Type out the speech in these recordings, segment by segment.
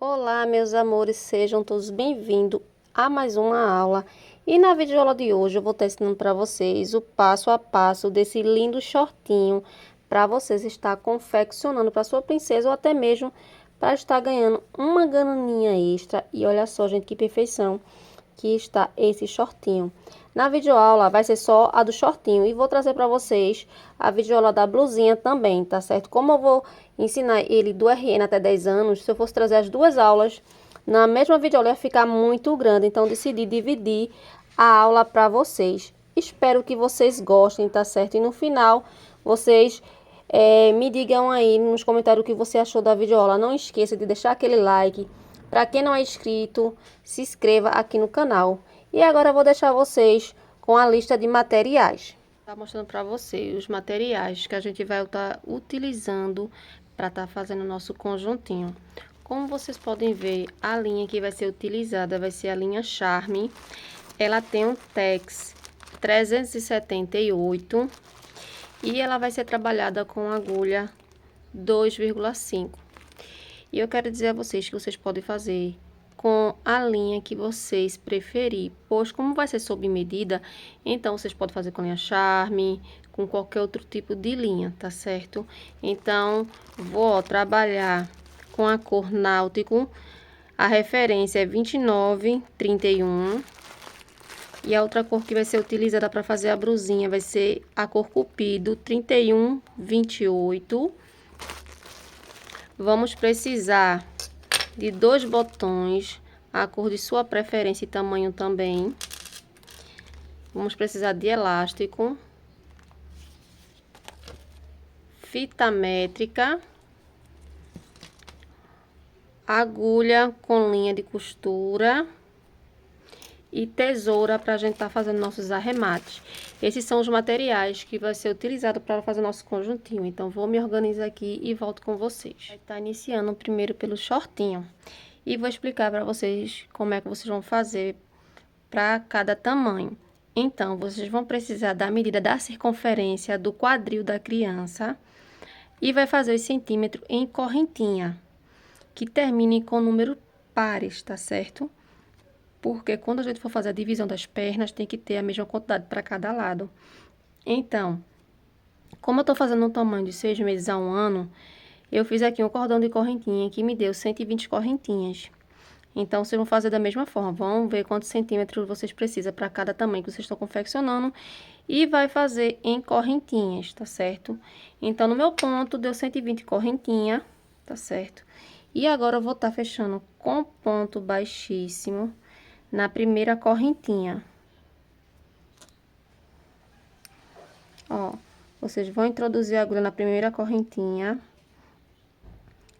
Olá, meus amores, sejam todos bem-vindos a mais uma aula. E na videoaula de hoje eu vou estar ensinando para vocês o passo a passo desse lindo shortinho para vocês estar confeccionando para sua princesa ou até mesmo para estar ganhando uma graninha extra. E olha só, gente, que perfeição que está esse shortinho. Na videoaula vai ser só a do shortinho e vou trazer para vocês a videoaula da blusinha também, tá certo? Como eu vou ensinar ele do RN até 10 anos, se eu fosse trazer as duas aulas na mesma videoaula ia ficar muito grande, então decidi dividir a aula para vocês. Espero que vocês gostem, tá certo? E no final vocês me digam aí nos comentários o que você achou da videoaula. Não esqueça de deixar aquele like. Para quem não é inscrito, se inscreva aqui no canal. E agora eu vou deixar vocês com a lista de materiais. Tá mostrando para vocês os materiais que a gente vai estar utilizando para estar fazendo o nosso conjuntinho. Como vocês podem ver, a linha que vai ser utilizada vai ser a linha Charme. Ela tem um Tex 378 e ela vai ser trabalhada com agulha 2,5. E eu quero dizer a vocês que vocês podem fazer com a linha que vocês preferir, pois como vai ser sob medida, então vocês podem fazer com linha Charme, com qualquer outro tipo de linha, tá certo? Então, vou trabalhar com a cor Náutico, a referência é 2931. E a outra cor que vai ser utilizada para fazer a brusinha vai ser a cor Cupido, 3128. Vamos precisar de 2 botões, a cor de sua preferência e tamanho também. Vamos precisar de elástico, fita métrica, agulha com linha de costura e tesoura para a gente estar fazendo nossos arremates. Esses são os materiais que vai ser utilizado para fazer nosso conjuntinho. Então, vou me organizar aqui e volto com vocês. Vai estar iniciando primeiro pelo shortinho. E vou explicar para vocês como é que vocês vão fazer para cada tamanho. Então, vocês vão precisar da medida da circunferência do quadril da criança. E vai fazer os centímetros em correntinha, que termine com número pares, tá certo? Porque quando a gente for fazer a divisão das pernas, tem que ter a mesma quantidade para cada lado. Então, como eu tô fazendo um tamanho de 6 meses a 1 ano, eu fiz aqui um cordão de correntinha que me deu 120 correntinhas. Então, vocês vão fazer da mesma forma. Vão ver quantos centímetros vocês precisam para cada tamanho que vocês estão confeccionando. E vai fazer em correntinhas, tá certo? Então, no meu ponto, deu 120 correntinha, tá certo? E agora, eu vou estar fechando com ponto baixíssimo na primeira correntinha. Ó, vocês vão introduzir a agulha na primeira correntinha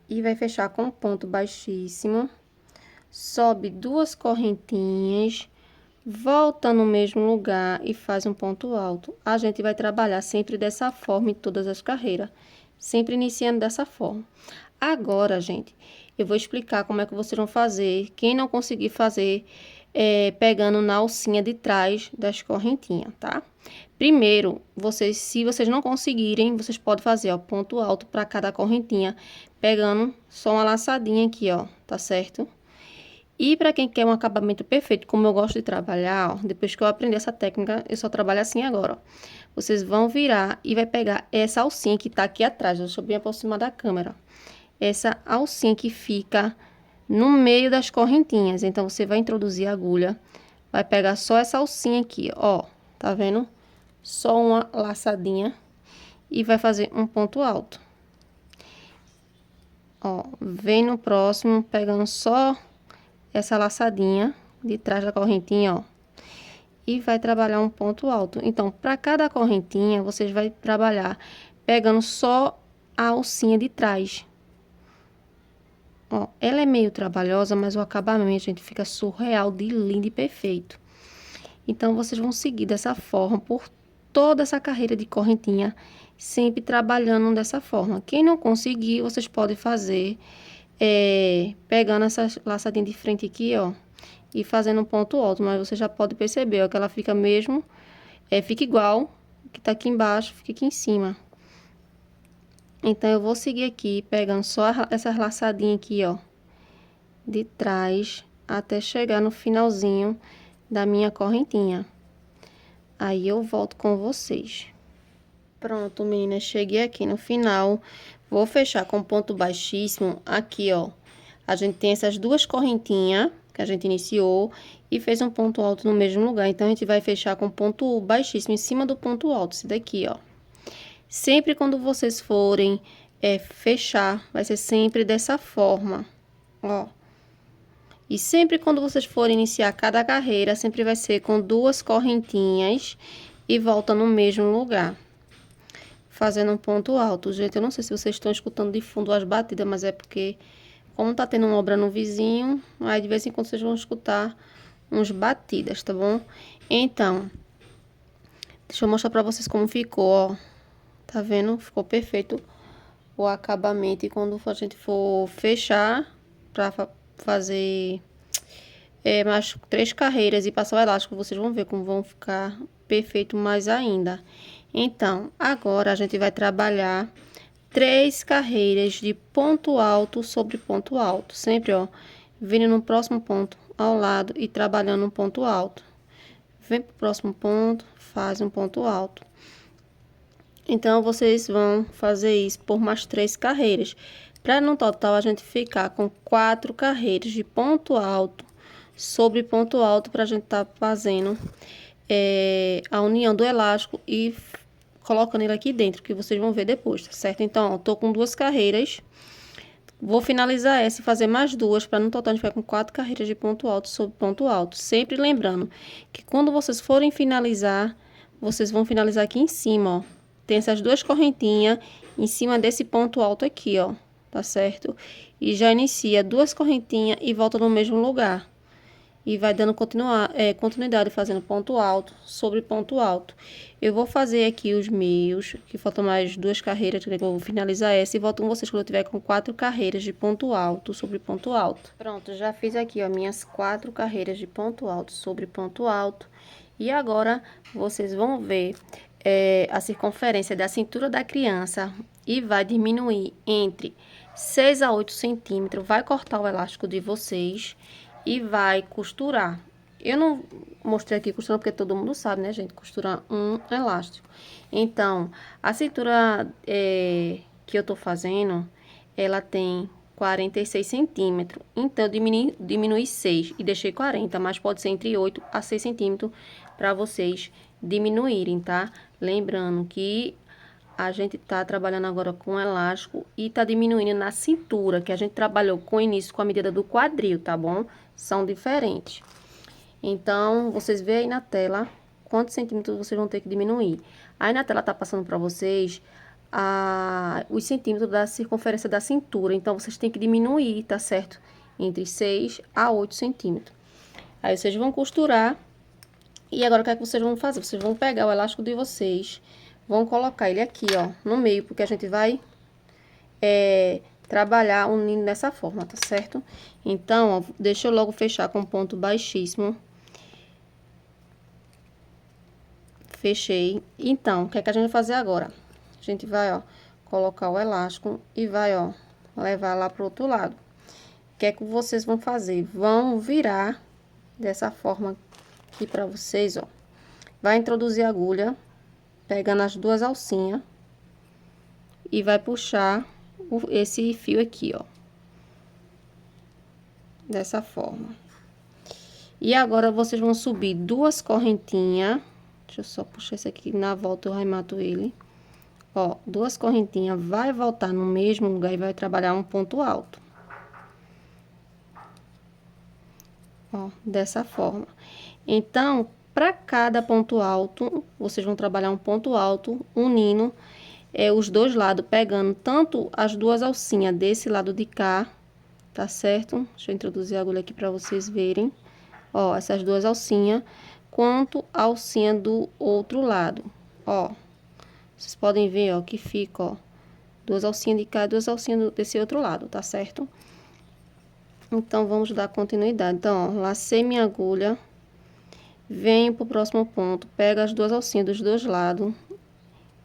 e vai fechar com ponto baixíssimo. Sobe 2 correntinhas, volta no mesmo lugar e faz um ponto alto. A gente vai trabalhar sempre dessa forma em todas as carreiras, sempre iniciando dessa forma. Agora, gente, eu vou explicar como é que vocês vão fazer. Quem não conseguir fazer, pegando na alcinha de trás das correntinhas, tá? Primeiro, se vocês não conseguirem, vocês podem fazer, ó, ponto alto para cada correntinha, pegando só uma laçadinha aqui, ó, tá certo? E para quem quer um acabamento perfeito, como eu gosto de trabalhar, ó, depois que eu aprendi essa técnica, eu só trabalho assim agora, ó. Vocês vão virar e vai pegar essa alcinha que tá aqui atrás, deixa eu bem aproximar da câmera, ó. Essa alcinha que fica no meio das correntinhas. Então, você vai introduzir a agulha, vai pegar só essa alcinha aqui, ó, tá vendo? Só uma laçadinha e vai fazer um ponto alto. Ó, vem no próximo, pegando só essa laçadinha de trás da correntinha, ó, e vai trabalhar um ponto alto. Então, para cada correntinha, vocês vai trabalhar pegando só a alcinha de trás. Ó, ela é meio trabalhosa, mas o acabamento, gente, fica surreal de lindo e perfeito. Então, vocês vão seguir dessa forma por toda essa carreira de correntinha, sempre trabalhando dessa forma. Quem não conseguir, vocês podem fazer, pegando essa laçadinha de frente aqui, ó, e fazendo um ponto alto. Mas você já pode perceber, ó, que ela fica mesmo, fica igual, que tá aqui embaixo, fica aqui em cima. Então, eu vou seguir aqui, pegando só essas laçadinhas aqui, ó. de trás até chegar no finalzinho da minha correntinha. Aí eu volto com vocês. Pronto, meninas, cheguei aqui no final. Vou fechar com ponto baixíssimo aqui, ó. A gente tem essas duas correntinhas que a gente iniciou e fez um ponto alto no mesmo lugar. Então, a gente vai fechar com ponto baixíssimo em cima do ponto alto, esse daqui, ó. Sempre quando vocês forem fechar, vai ser sempre dessa forma, ó. E sempre quando vocês forem iniciar cada carreira, sempre vai ser com duas correntinhas e volta no mesmo lugar, fazendo um ponto alto. Gente, eu não sei se vocês estão escutando de fundo as batidas, mas é porque, como tá tendo uma obra no vizinho, aí de vez em quando vocês vão escutar uns batidas, tá bom? Então, deixa eu mostrar pra vocês como ficou, ó. Tá vendo? Ficou perfeito o acabamento. E quando a gente for fechar pra fazer mais 3 carreiras e passar o elástico, vocês vão ver como vão ficar perfeito mais ainda. Então, agora a gente vai trabalhar 3 carreiras de ponto alto sobre ponto alto. Sempre, ó, vindo no próximo ponto ao lado e trabalhando um ponto alto. Vem pro próximo ponto, faz um ponto alto. Então, vocês vão fazer isso por mais 3 carreiras. Para no total a gente ficar com 4 carreiras de ponto alto sobre ponto alto, para a gente tá fazendo a união do elástico e colocando ele aqui dentro, que vocês vão ver depois, tá certo? Então, ó, tô com 2 carreiras. Vou finalizar essa e fazer mais 2, para no total a gente ficar com 4 carreiras de ponto alto sobre ponto alto. Sempre lembrando que quando vocês forem finalizar, vocês vão finalizar aqui em cima, ó. Tem essas 2 correntinhas em cima desse ponto alto aqui, ó, tá certo? E já inicia 2 correntinhas e volta no mesmo lugar. E vai dando continuidade, fazendo ponto alto sobre ponto alto. Eu vou fazer aqui os meus, que faltam mais 2 carreiras, que eu vou finalizar essa. E volto com vocês quando eu tiver com 4 carreiras de ponto alto sobre ponto alto. Pronto, já fiz aqui, ó, minhas 4 carreiras de ponto alto sobre ponto alto. E agora, vocês vão ver a circunferência da cintura da criança e vai diminuir entre 6 a 8 centímetros. Vai cortar o elástico de vocês e vai costurar. Eu não mostrei aqui costurando porque todo mundo sabe, né, gente? Costurar um elástico. Então, a cintura que eu tô fazendo, ela tem 46 centímetros. Então, eu diminui 6 e deixei 40, mas pode ser entre 8 a 6 centímetros para vocês diminuírem, tá? Lembrando que a gente tá trabalhando agora com elástico e tá diminuindo na cintura, que a gente trabalhou com o início com a medida do quadril, tá bom? São diferentes. Então, vocês veem aí na tela quantos centímetros vocês vão ter que diminuir. Aí na tela tá passando pra vocês os centímetros da circunferência da cintura. Então, vocês têm que diminuir, tá certo? Entre 6 a 8 centímetros. Aí vocês vão costurar. E agora, o que é que vocês vão fazer? Vocês vão pegar o elástico de vocês, vão colocar ele aqui, ó, no meio, porque a gente vai trabalhar unindo dessa forma, tá certo? Então, ó, deixa eu logo fechar com ponto baixíssimo. Fechei. Então, o que é que a gente vai fazer agora? A gente vai, ó, colocar o elástico e vai, ó, levar lá pro outro lado. O que é que vocês vão fazer? Vão virar dessa forma aqui pra vocês, ó. Vai introduzir a agulha, pegando as 2 alcinhas e vai puxar esse fio aqui, ó. Dessa forma. E agora, vocês vão subir 2 correntinhas. Deixa eu só puxar esse aqui, na volta eu arremato ele. Ó, 2 correntinhas, vai voltar no mesmo lugar e vai trabalhar um ponto alto. Ó, dessa forma. Então, para cada ponto alto, vocês vão trabalhar um ponto alto, unindo os 2 lados, pegando tanto as 2 alcinhas desse lado de cá, tá certo? Deixa eu introduzir a agulha aqui para vocês verem. Ó, essas 2 alcinhas, quanto a alcinha do outro lado. Ó, vocês podem ver, ó, que fica, ó, 2 alcinhas de cá e 2 alcinhas desse outro lado, tá certo? Então, vamos dar continuidade. Então, ó, lacei minha agulha, venho pro próximo ponto, pego as 2 alcinhas dos 2 lados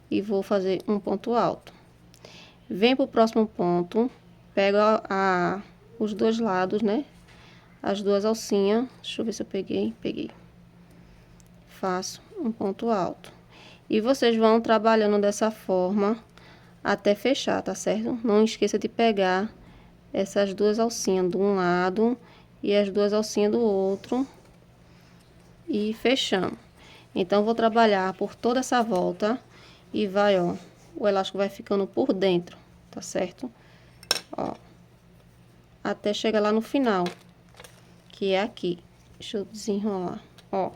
e vou fazer um ponto alto. Venho pro próximo ponto, pego os 2 lados, né, as duas alcinhas. Deixa eu ver se eu peguei. Peguei. Faço um ponto alto. E vocês vão trabalhando dessa forma até fechar, tá certo? Não esqueça de pegar essas duas alcinhas de um lado e as duas alcinhas do outro e fechando. Então, vou trabalhar por toda essa volta e vai, ó, o elástico vai ficando por dentro, tá certo? Ó, até chegar lá no final, que é aqui. Deixa eu desenrolar, ó.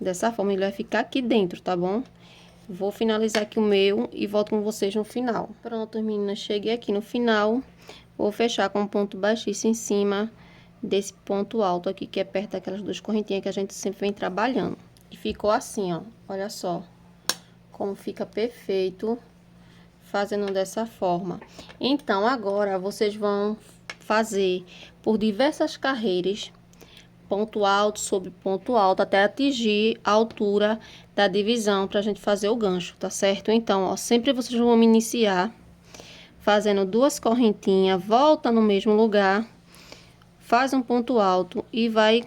Dessa forma, ele vai ficar aqui dentro, tá bom? Vou finalizar aqui o meu e volto com vocês no final. Pronto, meninas, cheguei aqui no final. Vou fechar com um ponto baixíssimo em cima desse ponto alto aqui, que é perto daquelas duas correntinhas que a gente sempre vem trabalhando. E ficou assim, ó, olha só como fica perfeito fazendo dessa forma. Então, agora, vocês vão fazer por diversas carreiras, ponto alto sobre ponto alto, até atingir a altura da divisão pra gente fazer o gancho, tá certo? Então, ó, sempre vocês vão iniciar fazendo duas correntinhas, volta no mesmo lugar, faz um ponto alto e vai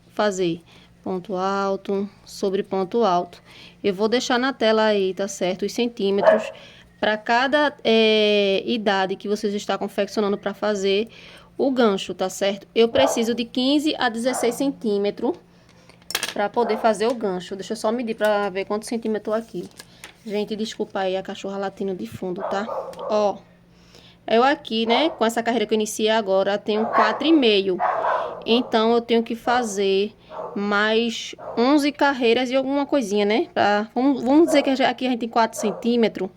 fazer ponto alto sobre ponto alto. Eu vou deixar na tela aí, tá certo? Os centímetros para cada idade que vocês estão confeccionando para fazer o gancho, tá certo? Eu preciso de 15 a 16 centímetros para poder fazer o gancho. Deixa eu só medir para ver quantos centímetros aqui. Gente, desculpa aí a cachorra latindo de fundo, tá? Ó, eu aqui, né, com essa carreira que eu iniciei agora, tenho 4,5. Então, eu tenho que fazer mais 11 carreiras e alguma coisinha, né? Vamos dizer que aqui a gente tem 4 centímetros.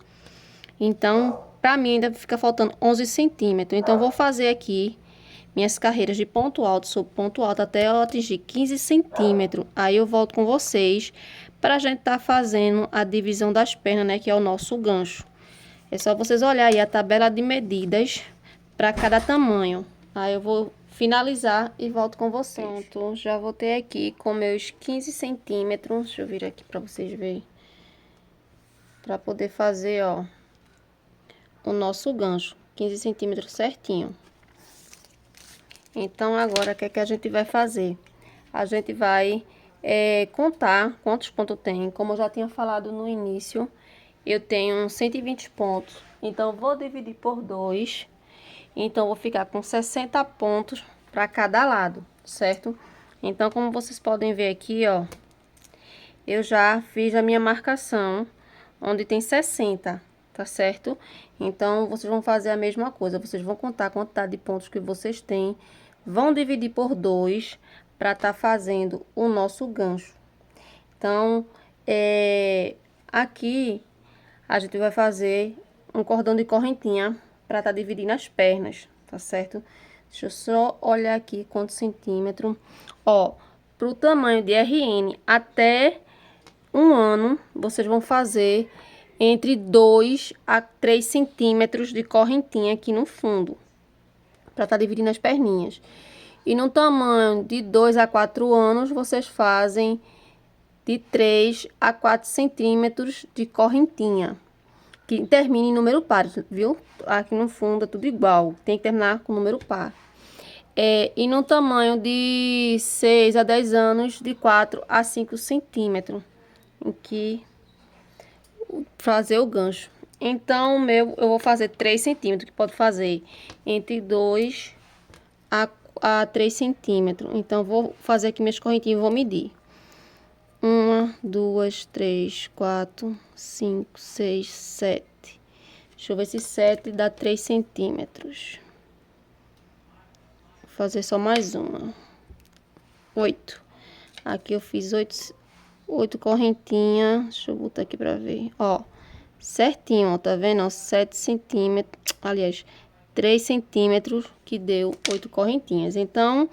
Então, pra mim ainda fica faltando 11 centímetros. Então, eu vou fazer aqui minhas carreiras de ponto alto sobre ponto alto até eu atingir 15 centímetros. Aí, eu volto com vocês pra gente tá fazendo a divisão das pernas, né? Que é o nosso gancho. É só vocês olharem aí a tabela de medidas para cada tamanho. Aí, eu vou finalizar e volto com vocês. Pronto, já voltei aqui com meus 15 centímetros. Deixa eu vir aqui para vocês verem. Para poder fazer, ó, o nosso gancho. 15 centímetros certinho. Então, agora, o que é que a gente vai fazer? A gente vai contar quantos pontos tem. Como eu já tinha falado no início, eu tenho 120 pontos. Então, vou dividir por 2. Então, vou ficar com 60 pontos para cada lado, certo? Então, como vocês podem ver aqui, ó, eu já fiz a minha marcação, onde tem 60, tá certo? Então, vocês vão fazer a mesma coisa. Vocês vão contar a quantidade de pontos que vocês têm, vão dividir por 2 para tá fazendo o nosso gancho. Então, aqui a gente vai fazer um cordão de correntinha para tá dividindo as pernas, tá certo? Deixa eu só olhar aqui quantos centímetros. Ó, pro tamanho de RN até 1 ano, vocês vão fazer entre 2 a 3 centímetros de correntinha aqui no fundo, para tá dividindo as perninhas. E no tamanho de 2 a 4 anos, vocês fazem de 3 a 4 centímetros de correntinha, que termine em número par, viu? Aqui no fundo é tudo igual, tem que terminar com número par. E no tamanho de 6 a 10 anos, de 4 a 5 centímetros, em que fazer o gancho. Então, eu vou fazer 3 centímetros, que pode fazer entre 2 a 3 centímetros. Então, vou fazer aqui minhas correntinhas e vou medir. 1, 2, 3, 4, 5, 6, 7. Deixa eu ver se 7 dá 3 centímetros. Vou fazer só mais uma. 8. Aqui eu fiz 8 correntinhas. Deixa eu botar aqui pra ver. Ó, certinho, ó, tá vendo? Ó, 7 centímetros. Aliás, 3 centímetros que deu 8 correntinhas. Então,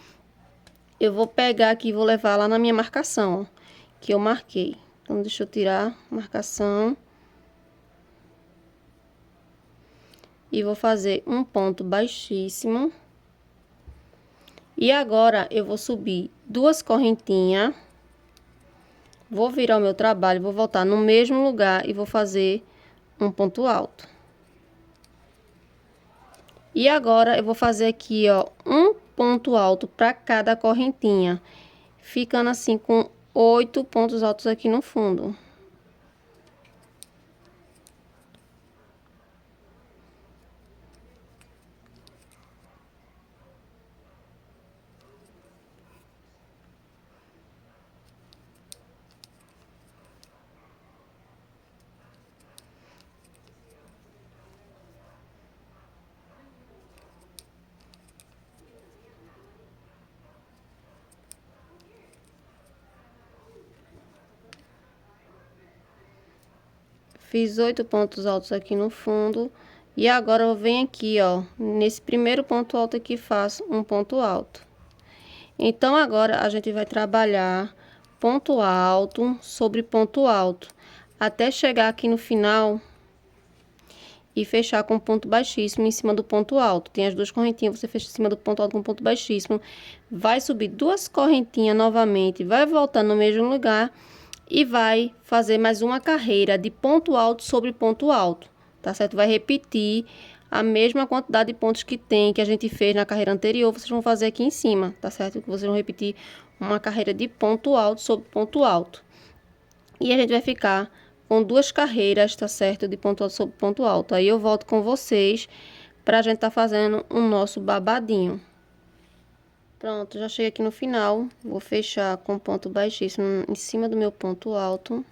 eu vou pegar aqui e vou levar lá na minha marcação, ó, que eu marquei. Então, deixa eu tirar a marcação. E vou fazer um ponto baixíssimo. E agora, eu vou subir 2 correntinhas. Vou virar o meu trabalho, vou voltar no mesmo lugar e vou fazer um ponto alto. E agora, eu vou fazer aqui, ó, um ponto alto para cada correntinha, ficando assim com 8 pontos altos aqui no fundo. Fiz 8 pontos altos aqui no fundo. E agora eu venho aqui, ó, nesse primeiro ponto alto aqui, faço um ponto alto. Então, agora a gente vai trabalhar ponto alto sobre ponto alto, até chegar aqui no final e fechar com ponto baixíssimo em cima do ponto alto. Tem as duas correntinhas, você fecha em cima do ponto alto com ponto baixíssimo. Vai subir duas correntinhas novamente, vai voltar no mesmo lugar e vai fazer mais uma carreira de ponto alto sobre ponto alto, tá certo? Vai repetir a mesma quantidade de pontos que a gente fez na carreira anterior, vocês vão fazer aqui em cima, tá certo? Vocês vão repetir uma carreira de ponto alto sobre ponto alto. E a gente vai ficar com duas carreiras, tá certo? De ponto alto sobre ponto alto. Aí eu volto com vocês pra gente tá fazendo o nosso babadinho. Pronto, já cheguei aqui no final. Vou fechar com ponto baixíssimo em cima do meu ponto alto.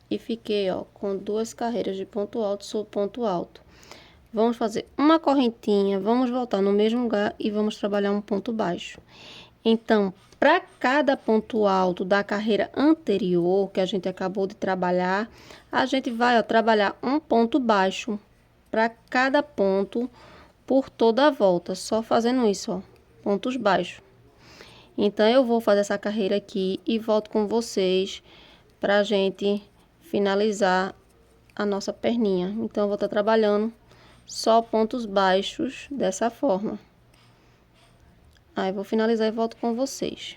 E fiquei, ó, com duas carreiras de ponto alto sobre ponto alto. Vamos fazer uma correntinha, vamos voltar no mesmo lugar e vamos trabalhar um ponto baixo. Então, para cada ponto alto da carreira anterior que a gente acabou de trabalhar, a gente vai, ó, trabalhar um ponto baixo para cada ponto por toda a volta, só fazendo isso, ó, pontos baixos. Então, eu vou fazer essa carreira aqui e volto com vocês pra gente finalizar a nossa perninha. Então, eu vou estar trabalhando só pontos baixos dessa forma. Aí, vou finalizar e volto com vocês.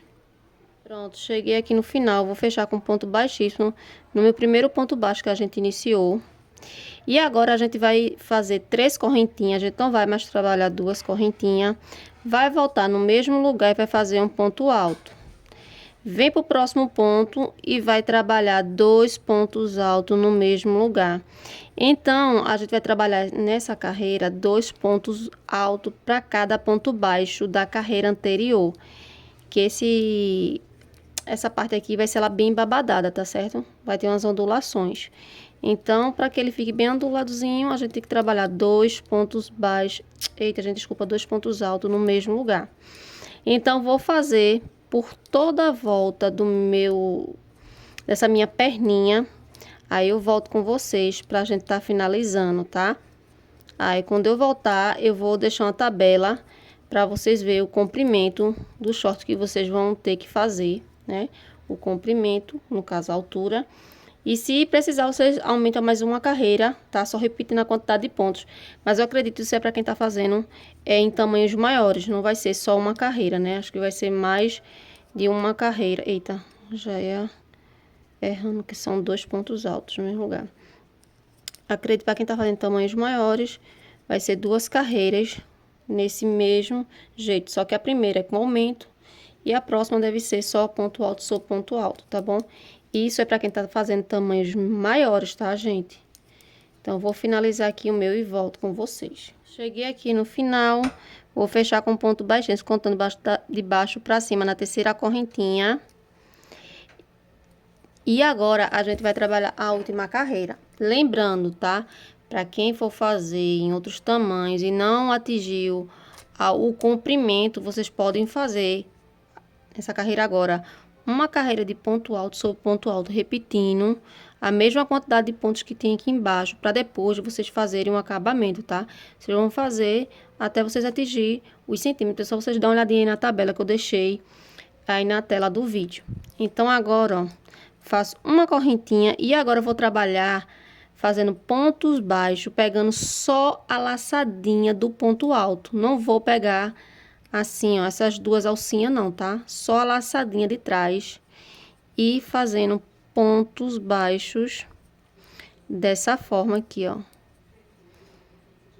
Pronto, cheguei aqui no final, vou fechar com ponto baixíssimo no meu primeiro ponto baixo que a gente iniciou. E agora a gente vai fazer 3 correntinhas, a gente não vai mais trabalhar 2 correntinhas. Vai voltar no mesmo lugar e vai fazer um ponto alto. Vem para o próximo ponto e vai trabalhar 2 pontos altos no mesmo lugar. Então, a gente vai trabalhar nessa carreira 2 pontos altos para cada ponto baixo da carreira anterior. Que essa parte aqui vai ser ela bem babadada, tá certo? Vai ter umas ondulações. Então, para que ele fique bem onduladozinho, a gente tem que trabalhar 2 pontos baixos. Eita, gente, desculpa, 2 pontos altos no mesmo lugar. Então, vou fazer por toda a volta dessa minha perninha. Aí, eu volto com vocês pra gente tá finalizando, tá? Aí, quando eu voltar, eu vou deixar uma tabela para vocês verem o comprimento do short que vocês vão ter que fazer, né? O comprimento, no caso, a altura. E se precisar, vocês aumentam mais uma carreira, tá? Só repetindo a quantidade de pontos. Mas eu acredito que isso é para quem tá fazendo em tamanhos maiores. Não vai ser só uma carreira, né? Acho que vai ser mais de uma carreira. Eita, já ia errando que são 2 pontos altos no mesmo lugar. Acredito que para quem tá fazendo tamanhos maiores, vai ser 2 carreiras nesse mesmo jeito. Só que a primeira é com aumento e a próxima deve ser só ponto alto sobre ponto alto, tá bom? Isso é para quem tá fazendo tamanhos maiores, tá, gente? Então, vou finalizar aqui o meu e volto com vocês. Cheguei aqui no final, vou fechar com ponto baixinho, contando de baixo para cima na terceira correntinha. E agora, a gente vai trabalhar a última carreira. Lembrando, tá? Para quem for fazer em outros tamanhos e não atingiu o comprimento, vocês podem fazer essa carreira agora uma carreira de ponto alto sobre ponto alto, repetindo a mesma quantidade de pontos que tem aqui embaixo, para depois vocês fazerem um acabamento, tá? Vocês vão fazer até vocês atingir os centímetros. É só vocês dar uma olhadinha aí na tabela que eu deixei aí na tela do vídeo. Então, agora, ó, faço uma correntinha e agora eu vou trabalhar fazendo pontos baixos, pegando só a laçadinha do ponto alto. Não vou pegar assim, ó, essas duas alcinhas não, tá? Só a laçadinha de trás e fazendo pontos baixos dessa forma aqui, ó.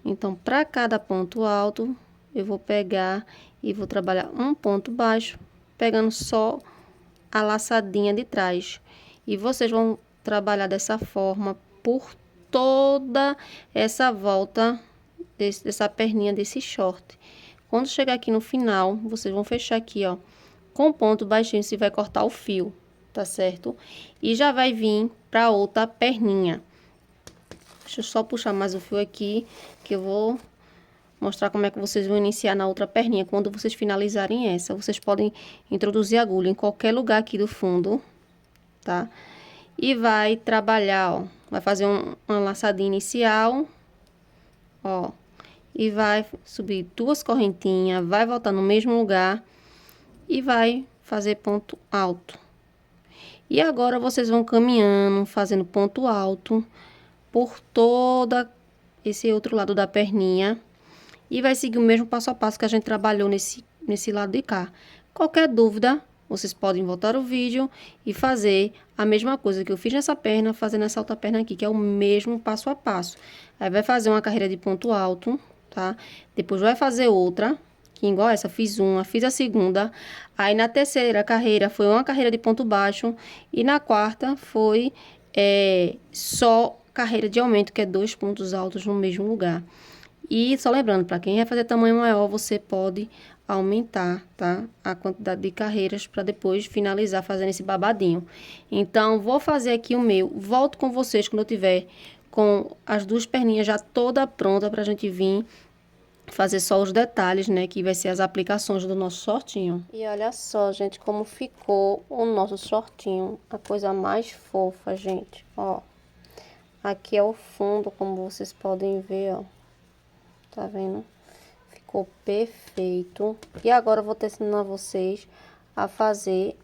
Então, para cada ponto alto, eu vou pegar e vou trabalhar um ponto baixo, pegando só a laçadinha de trás. E vocês vão trabalhar dessa forma por toda essa volta dessa perninha desse short. Quando chegar aqui no final, vocês vão fechar aqui, ó, com ponto baixinho, você vai cortar o fio, tá certo? E já vai vir pra outra perninha. Deixa eu só puxar mais o fio aqui, que eu vou mostrar como é que vocês vão iniciar na outra perninha. Quando vocês finalizarem essa, vocês podem introduzir a agulha em qualquer lugar aqui do fundo, tá? E vai trabalhar, ó, vai fazer uma laçadinha inicial, ó, e vai subir duas correntinhas, vai voltar no mesmo lugar e vai fazer ponto alto. E agora vocês vão caminhando, fazendo ponto alto por toda esse outro lado da perninha. E vai seguir o mesmo passo a passo que a gente trabalhou nesse lado de cá. Qualquer dúvida, vocês podem voltar o vídeo e fazer a mesma coisa que eu fiz nessa perna, fazer nessa outra perna aqui, que é o mesmo passo a passo. Aí vai fazer uma carreira de ponto alto, tá? Depois vai fazer outra, que igual essa, fiz uma, fiz a segunda. Aí na terceira carreira foi uma carreira de ponto baixo. E na quarta foi só carreira de aumento, que é 2 pontos altos no mesmo lugar. E só lembrando, para quem vai fazer tamanho maior, você pode aumentar, tá? A quantidade de carreiras para depois finalizar fazendo esse babadinho. Então, vou fazer aqui o meu. Volto com vocês quando eu tiver com as duas perninhas já toda pronta pra gente vir fazer só os detalhes, né? Que vai ser as aplicações do nosso shortinho. E olha só, gente, como ficou o nosso shortinho. A coisa mais fofa, gente, ó. Aqui é o fundo, como vocês podem ver, ó. Tá vendo? Ficou perfeito. E agora eu vou estar ensinando a vocês a fazer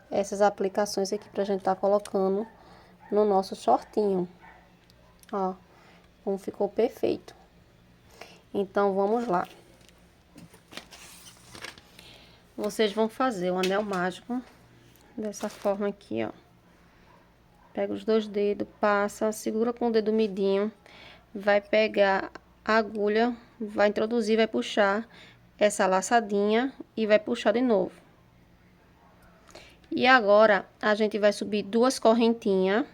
essas aplicações aqui pra gente tá colocando no nosso shortinho. Ó, como ficou perfeito. Então, vamos lá. Vocês vão fazer o anel mágico dessa forma aqui, ó. Pega os dois dedos, passa, segura com o dedo midinho, vai pegar a agulha, vai introduzir, vai puxar essa laçadinha e vai puxar de novo. E agora, a gente vai subir duas correntinhas,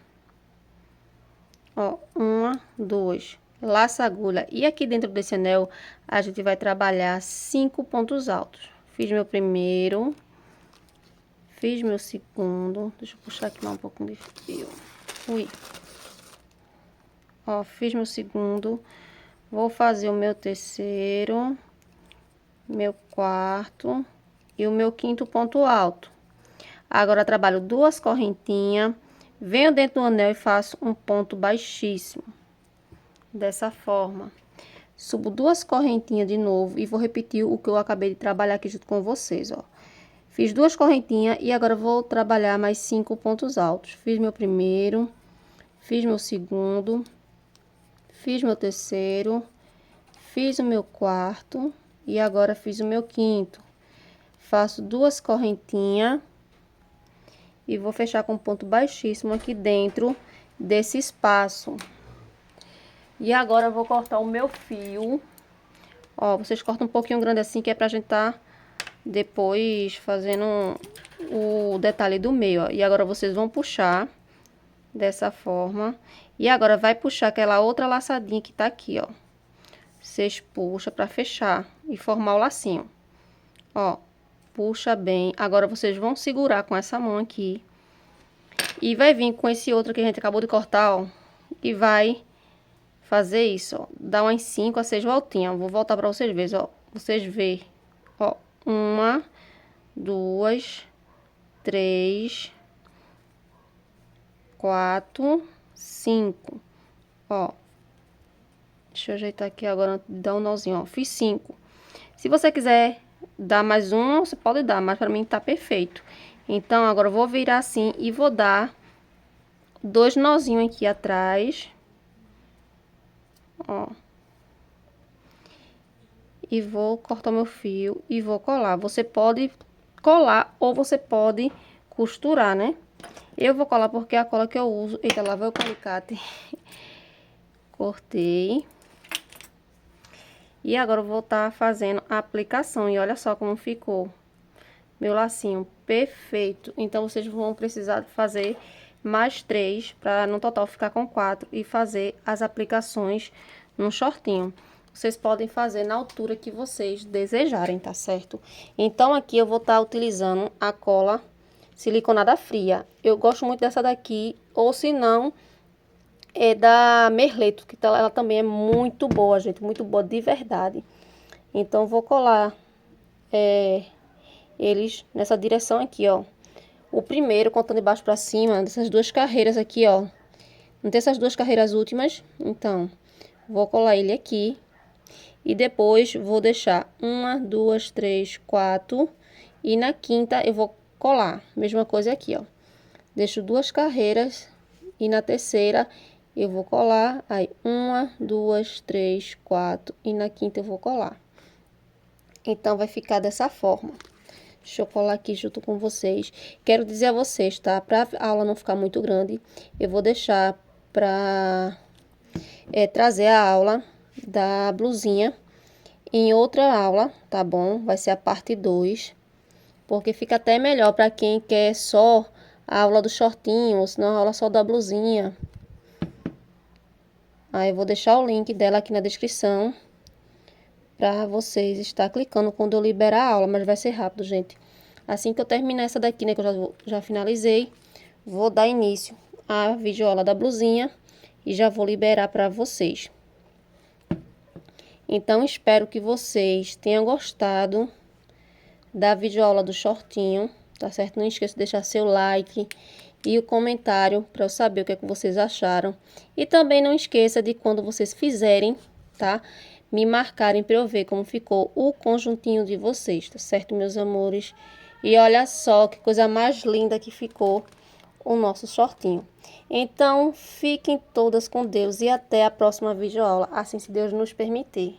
ó, uma, duas, laça a agulha. E aqui dentro desse anel, a gente vai trabalhar 5 pontos altos. Fiz meu primeiro, fiz meu segundo, deixa eu puxar aqui mais um pouquinho de fio. Ui. Ó, fiz meu segundo. Vou fazer o meu terceiro, meu quarto e o meu quinto ponto alto. Agora, trabalho duas correntinhas, venho dentro do anel e faço um ponto baixíssimo. Dessa forma. Subo duas correntinhas de novo e vou repetir o que eu acabei de trabalhar aqui junto com vocês, ó. Fiz duas correntinhas e agora vou trabalhar mais 5 pontos altos. Fiz meu primeiro, fiz meu segundo, fiz meu terceiro, fiz o meu quarto e agora fiz o meu quinto. Faço duas correntinhas e vou fechar com um ponto baixíssimo aqui dentro desse espaço. E agora eu vou cortar o meu fio. Ó, vocês cortam um pouquinho grande assim, que é pra gente tá depois fazendo o detalhe do meio, ó. E agora vocês vão puxar dessa forma. E agora vai puxar aquela outra laçadinha que tá aqui, ó. Vocês puxam pra fechar e formar o lacinho. Ó, puxa bem. Agora vocês vão segurar com essa mão aqui. E vai vir com esse outro que a gente acabou de cortar, ó. E vai fazer isso, ó. Dá umas 5 a 6 voltinhas. Vou voltar pra vocês verem, ó. Vocês verem, ó. 1, 2, 3, 4, 5. Ó. Deixa eu ajeitar aqui agora, dar um nozinho, ó. Fiz 5. Se você quiser dar mais um, você pode dar, mas pra mim tá perfeito. Então, agora eu vou virar assim e vou dar 2 nozinhos aqui atrás. Ó. E vou cortar meu fio e vou colar. Você pode colar ou você pode costurar, né? Eu vou colar porque é a cola que eu uso. Eita, lá vai o alicate. Cortei. E agora eu vou estar fazendo a aplicação. E olha só como ficou meu lacinho perfeito. Então, vocês vão precisar fazer mais 3 para no total ficar com 4 e fazer as aplicações no shortinho. Vocês podem fazer na altura que vocês desejarem, tá certo? Então, aqui eu vou estar utilizando a cola siliconada fria. Eu gosto muito dessa daqui, ou se não, é da Merleto, que ela também é muito boa, gente, muito boa de verdade. Então, vou colar eles nessa direção aqui, ó. O primeiro, contando de baixo pra cima, dessas duas carreiras aqui, ó. Não tem essas duas carreiras últimas? Então, vou colar ele aqui. E depois vou deixar 1, 2, 3, 4. E na quinta eu vou colar. Mesma coisa aqui, ó. Deixo duas carreiras. E na terceira eu vou colar. Aí, 1, 2, 3, 4. E na quinta eu vou colar. Então, vai ficar dessa forma. Deixa eu colar aqui junto com vocês. Quero dizer a vocês, tá? Pra a aula não ficar muito grande, eu vou deixar pra trazer a aula da blusinha em outra aula, tá bom? Vai ser a parte 2. Porque fica até melhor pra quem quer só a aula do shortinho, ou se não a aula só da blusinha. Aí eu vou deixar o link dela aqui na descrição para vocês estar clicando quando eu liberar a aula, mas vai ser rápido, gente. Assim que eu terminar essa daqui, né, que eu já finalizei, vou dar início à videoaula da blusinha e já vou liberar para vocês. Então, espero que vocês tenham gostado da videoaula do shortinho, tá certo? Não esqueça de deixar seu like e o comentário para eu saber o que é que vocês acharam. E também não esqueça de quando vocês fizerem, tá? Me marcarem para eu ver como ficou o conjuntinho de vocês, tá certo, meus amores? E olha só que coisa mais linda que ficou o nosso shortinho. Então, fiquem todas com Deus e até a próxima videoaula, assim se Deus nos permitir.